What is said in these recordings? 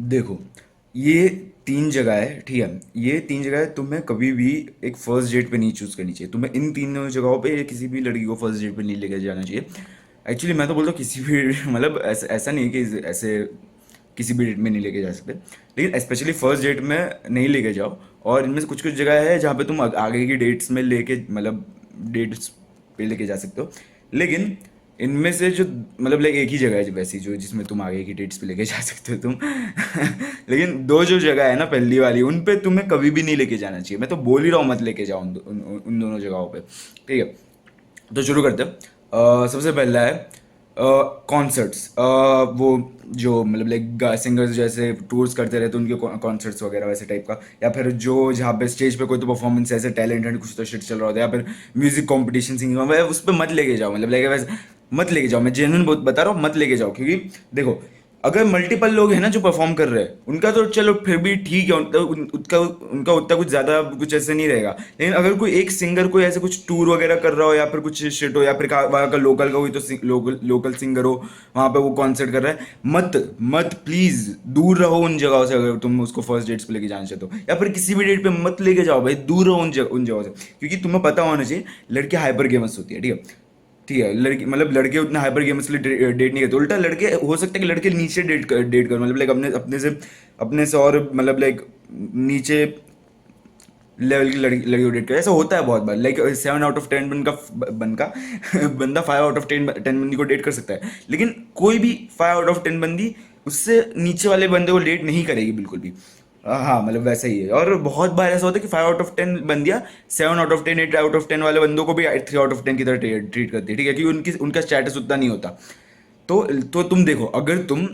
देखो, ये तीन जगह है, ठीक है। ये तीन जगह है, तुम्हें कभी भी एक फर्स्ट डेट पे नहीं चूज करनी चाहिए। तुम्हें इन तीनों जगहों पे किसी भी लड़की को फर्स्ट डेट पे नहीं लेके जाना चाहिए। एक्चुअली मैं तो बोलता हूँ किसी भी मतलब ऐसा ऐसा नहीं कि ऐसे किसी भी डेट में नहीं लेके जा सकते, लेकिन स्पेशली फर्स्ट डेट में नहीं लेके जाओ। और इनमें से कुछ कुछ जगह है जहाँ पे तुम आगे की डेट्स में लेके मतलब डेट्स पे लेके जा सकते हो। लेकिन इनमें से जो मतलब लाइक एक ही जगह है वैसी जो जिसमें तुम आगे की डेट्स पे लेके जा सकते हो तुम लेकिन दो जो जगह है ना पहली वाली, उन पे तुम्हें कभी भी नहीं लेके जाना चाहिए। मैं तो बोल ही रहा हूँ मत लेके जाओ उन दोनों जगहों पे, ठीक है। तो शुरू करते हैं। सबसे पहला है कॉन्सर्ट्स। वो जो मतलब लाइक सिंगर्स जैसे टूर्स करते रहते हैं, उनके कॉन्सर्ट्स वगैरह वैसे टाइप का। या फिर जो जहाँ पे स्टेज पे कोई तो परफॉर्मेंस ऐसे टैलेंटेड कुछ तो शिट चल रहा होता है, या फिर म्यूजिक कंपटीशन सिंगिंग उस पर मत लेके जाओ। मतलब लाइक वैसे मत लेके जाओ, मैं जेन्युइन बता रहा हूँ, मत लेके जाओ। क्योंकि देखो, अगर मल्टीपल लोग हैं ना जो परफॉर्म कर रहे हैं, उनका तो चलो फिर भी ठीक है, उनका उतना कुछ ज्यादा कुछ ऐसे नहीं रहेगा। लेकिन अगर कोई एक सिंगर कोई ऐसे कुछ टूर वगैरह कर रहा हो, या फिर कुछ शिट हो, या फिर वहाँ का लोकल का कोई तो लोकल सिंगर हो, वहाँ पे वो कॉन्सर्ट कर रहा है, मत मत प्लीज दूर रहो उन जगहों से। अगर तुम उसको फर्स्ट डेट्स पे लेके जाना चाहते हो, या फिर किसी भी डेट पे मत लेके जाओ भाई, दूर रहो उन जगहों से। क्योंकि तुम्हें पता होना चाहिए लड़की हाइपर गेमस होती है, ठीक है। ठीक है, लड़की मतलब लड़के उतना हाइपर गेम्सली डेट नहीं करते। उल्टा लड़के हो सकता है कि लड़के नीचे डेट कर मतलब लाइक अपने से और मतलब लाइक नीचे लेवल की लड़की को डेट करे। ऐसा होता है बहुत बार। लाइक 7 आउट ऑफ 10 बंदा 5 आउट ऑफ 10 बंदी को डेट कर सकता है, लेकिन कोई भी 5 आउट ऑफ 10 बंदी उससे नीचे वाले बंदे को डेट नहीं करेगी बिल्कुल भी। हाँ मतलब वैसा ही है। और बहुत बार ऐसा होता है कि 5 आउट ऑफ 10 बंदियां 7 आउट ऑफ 10 8 आउट ऑफ 10 वाले बंदों को भी 3 आउट ऑफ 10 की तरह ट्रीट करती है, ठीक है। क्योंकि उनकी उनका स्टेटस उतना नहीं होता। तो तुम देखो, अगर तुम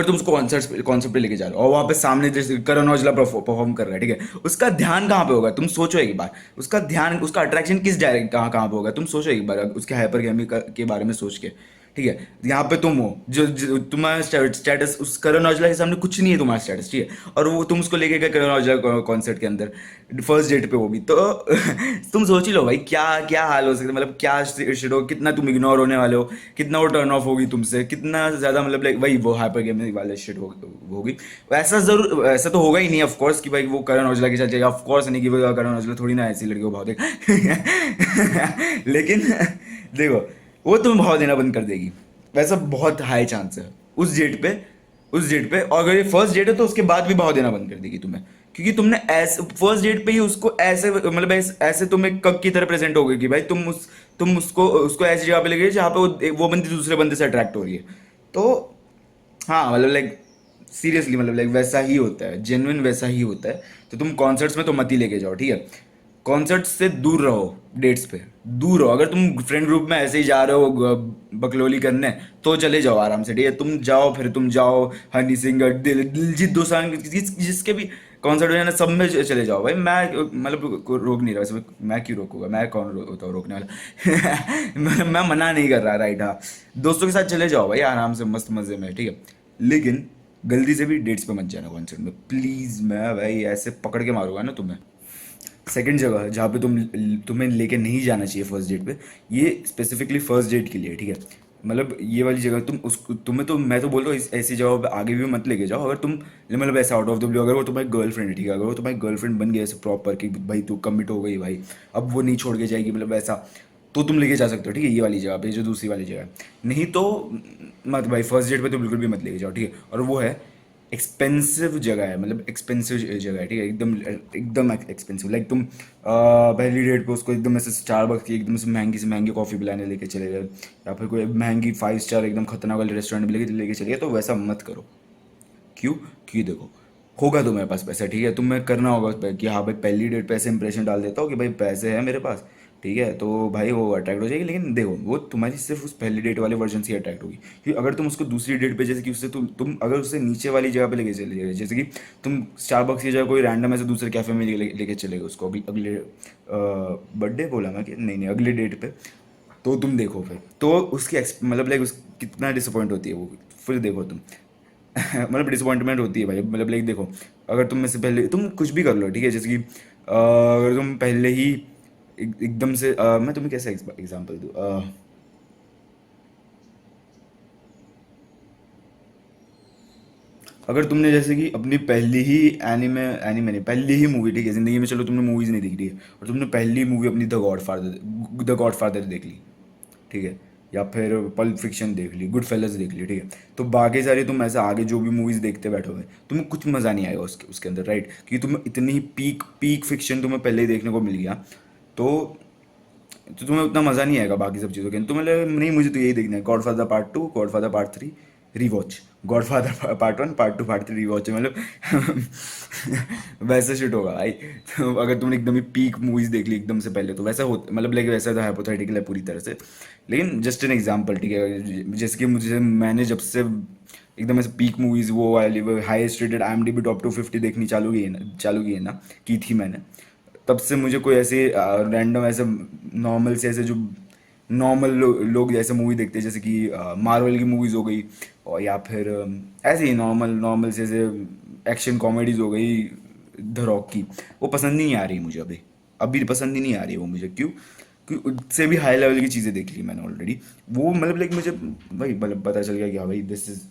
उसको कॉन्सर्ट पे लेके जा रहे हो और वहां पे सामने जैसे करण औजला परफॉर्म कर रहा है, ठीक है, उसका ध्यान कहाँ पे होगा तुम सोचो एक बार। उसका ध्यान, उसका अट्रैक्शन किस डायरेक्ट कहाँ कहाँ पे होगा तुम सोचो एक बार, उसके हाइपर के बारे में सोच के। ठीक है, यहाँ पे तुम हो जो तुम्हारा स्टेटस उस करण औजला के सामने कुछ नहीं है तुम्हारा स्टेटस, ठीक है। और वो तुम उसको लेके गए करण औजला कॉन्सर्ट के अंदर फर्स्ट डेट पे, वो भी तो तुम सोच ही लो भाई क्या क्या हाल हो सकता है। मतलब क्या shit हो, कितना तुम इग्नोर होने वाले हो, कितना वो टर्न ऑफ होगी तुमसे, कितना ज्यादा मतलब लाइक वही वो हाइपर गेमिंग वाले शिट होगी। ऐसा जरूर ऐसा तो होगा ही नहीं ऑफ कोर्स कि भाई वो करण औजला के साथ जाएगा। ऑफ कोर्स नहीं कि वो करण औजला थोड़ी ना ऐसी लड़की को भाव देगा लेकिन देखो, वो तुम्हें भाव देना बंद कर देगी, वैसा बहुत हाई चांस है उस डेट पे। और अगर ये फर्स्ट डेट है तो उसके बाद भी भाव देना बंद कर देगी तुम्हें। क्योंकि तुमने ऐसे फर्स्ट डेट पे ही उसको ऐसे मतलब ऐसे तुम एक कक की तरह प्रेजेंट हो गए कि भाई तुम उसको उसको ऐसी जगह पे ले गए जहाँ पे वो बंदी दूसरे बंदे से अट्रैक्ट हो रही है। तो हाँ मतलब लाइक सीरियसली मतलब लाइक वैसा ही होता है, जेन्युइन वैसा ही होता है। तो तुम कॉन्सर्ट्स में तो मत ही लेके जाओ, ठीक है। कॉन्सर्ट से दूर रहो, डेट्स पे दूर रहो। अगर तुम फ्रेंड ग्रुप में ऐसे ही जा रहे हो बकलोली करने, तो चले जाओ आराम से, ठीक है। तुम जाओ, फिर तुम जाओ हनी सिंह, दिलजीत दोसांझ, जिसके भी कॉन्सर्ट हो जाना, सब में चले जाओ भाई। मैं मतलब रोक नहीं रहा वैसे, मैं क्यों रोकूंगा, मैं कौन होता हूँ रोकने वाला मैं मना नहीं कर रहा, राइट। हाँ, दोस्तों के साथ चले जाओ भाई आराम से मस्त मजे में, ठीक है। लेकिन गलती से भी डेट्स पे मत जाना कॉन्सर्ट में प्लीज। मैं भाई ऐसे पकड़ के मारूंगा ना तुम्हें। सेकंड जगह जहाँ पे तुम्हें लेके नहीं जाना चाहिए फर्स्ट डेट पे, ये स्पेसिफिकली फर्स्ट डेट के लिए, ठीक है। मतलब ये वाली जगह तुम्हें तो मैं तो बोल रहा हूँ ऐसी जगह पे आगे भी मत लेके जाओ। अगर तुम मतलब ऐसा आउट ऑफ द ब्लू, अगर वो तुम्हारी गर्लफ्रेंड है, ठीक है, अगर वो तुम्हारी गर्लफ्रेंड बन गई ऐसे प्रॉपर कि भाई तू कमिट हो गई भाई, अब वो नहीं छोड़ के जाएगी मतलब ऐसा, तो तुम लेके जा सकते हो, ठीक है, ये वाली जगह पे जो दूसरी वाली जगह है। नहीं तो मत भाई, फर्स्ट डेट पे तो बिल्कुल भी मत लेके जाओ, ठीक है। और वो है एक्सपेंसिव जगह है, मतलब एक्सपेंसिव जगह है, ठीक है, एकदम एकदम एक्सपेंसिव। लाइक तुम पहली डेट पे उसको एकदम ऐसे स्टारबक्स की एकदम से महंगी कॉफ़ी पिलाने लेके चले गए, या फिर कोई महंगी 5 स्टार एकदम खतरनाक वाले रेस्टोरेंट में लेके लेके चले गए, तो वैसा मत करो। क्यों? क्यों देखो, होगा तुम्हारे पास पैसा, ठीक है, तुम्हें करना होगा उस पर कि हाँ भाई पहली डेट पे ऐसे इंप्रेशन डाल देता हो कि भाई पैसे हैं मेरे पास, ठीक है, तो भाई वो अट्रैक्ट हो जाएगी। लेकिन देखो, वो तुम्हारी सिर्फ उस पहली डेट वाले वर्जन से अट्रैक्ट होगी। क्योंकि अगर तुम उसको दूसरी डेट पे जैसे कि उससे तुम अगर उससे नीचे वाली जगह पे लेके चले गए, जैसे कि तुम स्टारबक्स की जगह कोई रैंडम ऐसे दूसरे कैफे में लेके चले गए उसको अगले बर्थडे बोला मैं कि नहीं नहीं अगले डेट पे, तो तुम देखो फिर तो उसकी मतलब लाइक उस कितना डिसअपॉइंट होती है वो, फिर देखो तुम मतलब डिसअपॉइंटमेंट होती है भाई। मतलब लाइक देखो, अगर तुम में से पहले तुम कुछ भी कर लो, ठीक है, जैसे कि अगर तुम पहले ही एकदम से मैं तुम्हें कैसे एग्जांपल दूँ, अगर तुमने जैसे कि अपनी पहली ही एनिमे एनिमे नहीं पहली ही मूवी, ठीक है, जिंदगी में चलो तुमने मूवीज नहीं देखी है, और तुमने पहली मूवी अपनी द गॉड फादर देख ली, ठीक है, या फिर पल्प फिक्शन देख ली, गुड फेलस देख ली, ठीक है, तो बाकी सारी तुम ऐसे आगे जो भी मूवीज देखते बैठोगे तुम्हें कुछ मज़ा नहीं आएगा उसके उसके अंदर, राइट, क्योंकि तुम्हें इतनी पीक पीक फिक्शन तुम्हें पहले ही देखने को मिल गया। तो तुम्हें उतना मज़ा नहीं आएगा बाकी सब चीज़ों के, तुम्हें लगे नहीं मुझे तो यही देखना है, godfather part 2, godfather part 3 rewatch, godfather part 1, part 2, part 3 rewatch, मतलब वैसे शिट होगा भाई। तो अगर तुमने एकदम ही पीक मूवीज देख ली एकदम से पहले तो वैसा हो, मतलब लाइक वैसा तो हाइपोथेटिकल है पूरी तरह से, लेकिन जस्ट एन एग्जांपल, ठीक है, जैसे कि मुझे मैंने जब से एकदम ऐसे पीक मूवीज वो वाली हाईएस्ट रेटेड IMDb टॉप 250 देखनी चालू की है ना की थी मैंने, तब से मुझे कोई ऐसे रैंडम ऐसे नॉर्मल से ऐसे जो नॉर्मल लोग जैसे मूवी देखते हैं, जैसे कि मार्वल की मूवीज़ हो गई, और या फिर ऐसे ही नॉर्मल नॉर्मल से ऐसे एक्शन कॉमेडीज़ हो गई द रॉक की, वो पसंद नहीं आ रही मुझे अभी, अभी पसंद ही नहीं आ रही है वो मुझे, क्यों? क्योंकि उससे भी हाई लेवल की चीज़ें देख ली मैंने ऑलरेडी, वो मतलब लाइक मुझे भाई मतलब पता चल गया कि हाँ भाई दिस इज़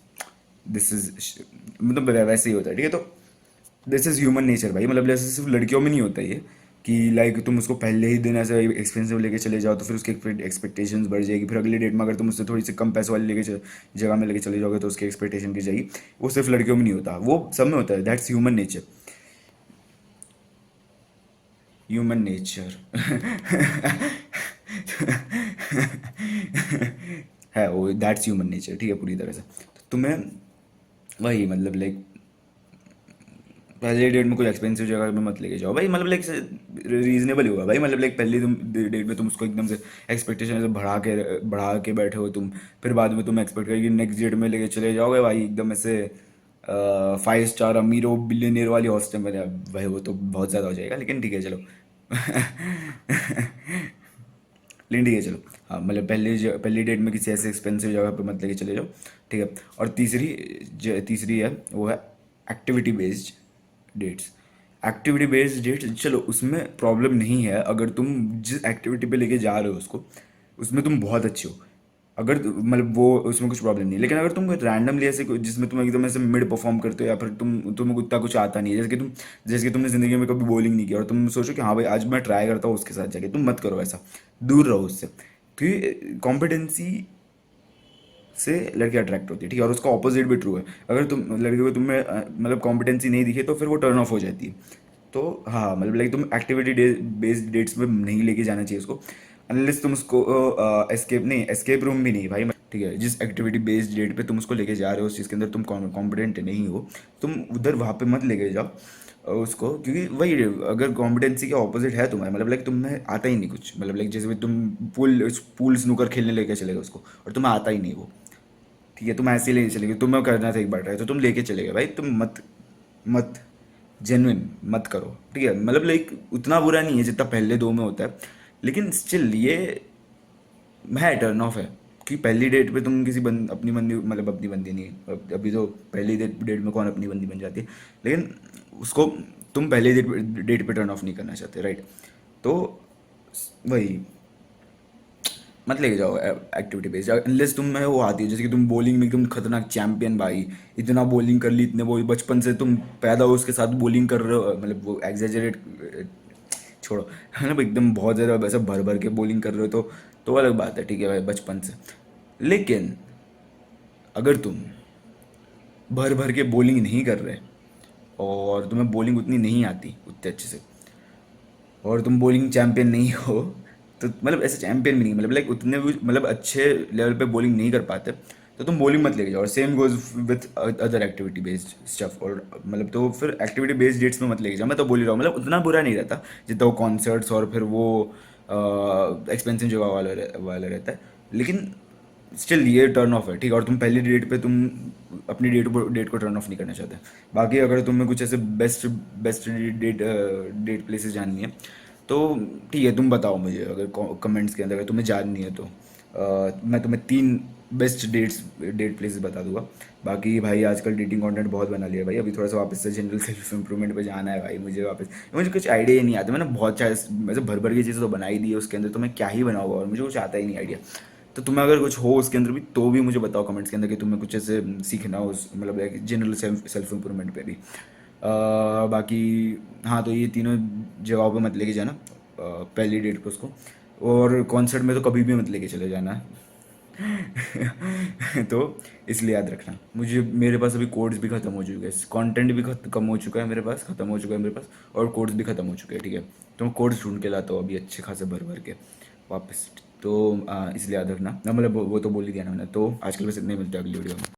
मतलब वैसे ही होता है, ठीक है, तो दिस इज़ ह्यूमन नेचर भाई, मतलब जैसे सिर्फ लड़कियों में नहीं होता ये, कि लाइक तुम उसको पहले ही दिन ऐसे एक्सपेंसिव लेके चले जाओ तो फिर उसकी एक्सपेक्टेशंस बढ़ जाएगी, फिर अगले डेट में अगर तुम उससे थोड़ी सी कम पैसे वाली जगह में लेके चले जाओगे तो उसकी एक्सपेक्टेशन की जाएगी। वो सिर्फ लड़कियों में नहीं होता, वो सब में होता है, that's human nature. Human nature है वो, दैट्स ह्यूमन नेचर, ठीक है, पूरी तरह से। तो तुम्हें वही मतलब लाइक पहले डेट में कोई एक्सपेंसिव जगह पे मत लेके जाओ भाई, मतलब लाइक रीजनेबल ही होगा भाई, मतलब लाइक पहली तुम डेट में तुम उसको एकदम से एक्सपेक्टेशन से बढ़ा के बैठे हो तुम, फिर बाद में तुम एक्सपेक्ट करोगे नेक्स्ट डेट में लेके चले जाओगे भाई एकदम ऐसे 5 स्टार अमीरो बिलियनियर वाली हॉस्टल में, भाई वो तो बहुत ज़्यादा हो जाएगा, लेकिन ठीक है चलो। लेकिन ठीक है चलो, हाँ मतलब पहली डेट में किसी ऐसे एक्सपेंसिव जगह पे मत लेके चले जाओ, ठीक है। और तीसरी है वो है activity based dates. Activity based dates चलो उसमें प्रॉब्लम नहीं है, अगर तुम जिस एक्टिविटी पे लेके जा रहे हो उसको उसमें तुम बहुत अच्छे हो, अगर मतलब वो उसमें कुछ प्रॉब्लम नहीं है, लेकिन अगर तुम रैंडमली ऐसे जिसमें तुम एकदम ऐसे मिड परफॉर्म करते हो, या फिर तुम्हें उतना कुछ आता नहीं है, जैसे कि तुमने ज़िंदगी में कभी बॉलिंग नहीं किया और तुम सोचो कि हाँ भाई आज मैं ट्राई करता हूँ उसके साथ जाके, तुम मत करो ऐसा, दूर रहो उससे, क्योंकि कॉम्पिटेंसी से लड़की अट्रैक्ट होती है, ठीक है, और उसका ऑपोजिट भी ट्रू है, अगर तुम लड़के को तुम्हें मतलब कॉम्पिटेंसी नहीं दिखे तो फिर वो टर्न ऑफ हो जाती है। तो हाँ मतलब लाइक तुम एक्टिविटी बेस्ड डेट्स में नहीं लेके जाना चाहिए उसको, अनलेस तुम उसको एस्केप नहीं, एस्केप रूम भी नहीं भाई, ठीक है, जिस एक्टिविटी बेस्ड डेट पे तुम उसको लेके जा रहे हो उस चीज़ के अंदर तुम कॉम्पिटेंट नहीं हो, तुम उधर वहाँ पे मत लेके जाओ उसको, क्योंकि वही अगर कॉम्पिटेंसी के ऑपोजिट है तुम्हारे, मतलब लाइक तुम्हें आता ही नहीं कुछ, मतलब लाइक जैसे भी तुम पूल स्नूकर खेलने लेके चले गए उसको और तुम्हें आता ही नहीं वो, ठीक है, तुम ऐसे ही लेके चले गए, तुम्हें करना था एक बार ट्राई तो तुम लेके चले गए भाई, तुम मत मत जेन्युइन मत करो, ठीक है, मतलब लाइक उतना बुरा नहीं है जितना पहले दो में होता है, लेकिन स्टिल ये है टर्न ऑफ है, कि पहली डेट पे तुम किसी अपनी बंदी, मतलब अपनी बंदी नहीं, अभी तो पहली डेट में कौन अपनी बंदी बन जाती है, लेकिन उसको तुम पहली डेट पे टर्न ऑफ नहीं करना चाहते, राइट। तो वही मत लेके जाओ एक्टिविटी बेस्ड, अनलेस तुम में वो आती है, जैसे कि तुम बॉलिंग में एकदम खतरनाक चैंपियन भाई, इतना बॉलिंग कर ली, इतने वो बचपन से तुम पैदा हो उसके साथ बॉलिंग कर रहे हो, मतलब वो एग्जेजरेट छोड़ो, मतलब एकदम बहुत ज़्यादा वैसे भर भर के बॉलिंग कर रहे हो तो अलग बात है, ठीक है भाई, बचपन से। लेकिन अगर तुम भर भर के बॉलिंग नहीं कर रहे और तुम्हें बॉलिंग उतनी नहीं आती उतने अच्छे से, और तुम बॉलिंग चैंपियन नहीं हो, तो मतलब ऐसे चैंपियन भी नहीं, मतलब लाइक उतने भी मतलब अच्छे लेवल पे बॉलिंग नहीं कर पाते, तो तुम बॉलिंग मत लेके जाओ, और same goes with other activity based stuff, और मतलब तो फिर एक्टिविटी बेस्ड डेट्स में मत लेके जाओ, मैं तो बोल ही रहा हूँ, मतलब उतना बुरा नहीं रहता जितना वो कॉन्सर्ट्स और फिर वो एक्सपेंसिव जगह वाला रहता है, लेकिन स्टिल ये टर्न ऑफ है, ठीक है, और तुम पहली डेट पे तुम अपनी डेट को टर्न ऑफ नहीं करना चाहते। बाकी अगर तुम्हें कुछ ऐसे बेस्ट बेस्ट डेट प्लेसेस जाननी है तो ठीक है, तुम बताओ मुझे, अगर कमेंट्स के अंदर अगर तुम्हें जाननी है तो मैं तुम्हें 3 बेस्ट डेट प्लेसेस बता दूंगा। बाकी भाई आजकल डेटिंग कंटेंट बहुत बना लिया भाई, अभी थोड़ा सा वापस से जनरल सेल्फ इंप्रूवमेंट पे जाना है भाई मुझे वापस, मुझे कुछ आइडिया ही नहीं आता, मैंने बहुत सारे वैसे भर भर की चीज़ें तो बना ही दी है उसके अंदर, तो मैं क्या ही बनाऊंगा और मुझे कुछ आता ही नहीं आइडिया। तो तुम्हें अगर कुछ हो उसके अंदर भी तो भी मुझे बताओ कमेंट्स के अंदर कि तुम्हें कुछ ऐसे सीखना हो मतलब एक जनरल सेल्फ इम्प्रूवमेंट पे भी। बाकी हाँ, तो ये तीनों जगहों पे मत लेके जाना पहली डेट पे उसको। और कॉन्सर्ट में तो कभी भी मत लेके चले जाना। तो इसलिए याद रखना। मुझे मेरे पास अभी कोड्स भी ख़त्म हो चुके हैं, कंटेंट भी कम हो चुका है मेरे पास, ख़त्म हो चुका है मेरे पास, और कोड्स भी ख़त्म हो चुके हैं, ठीक है। तो मैं कोड्स ढूंढ के लाता हूँ अभी अच्छे खासे भर भर के वापस। तो इसलिए याद रखना ना, मतलब वो तो बोल ही दिया ना मैंने। तो आजकल बस इतने ही, मिलते हैं अगली वीडियो में।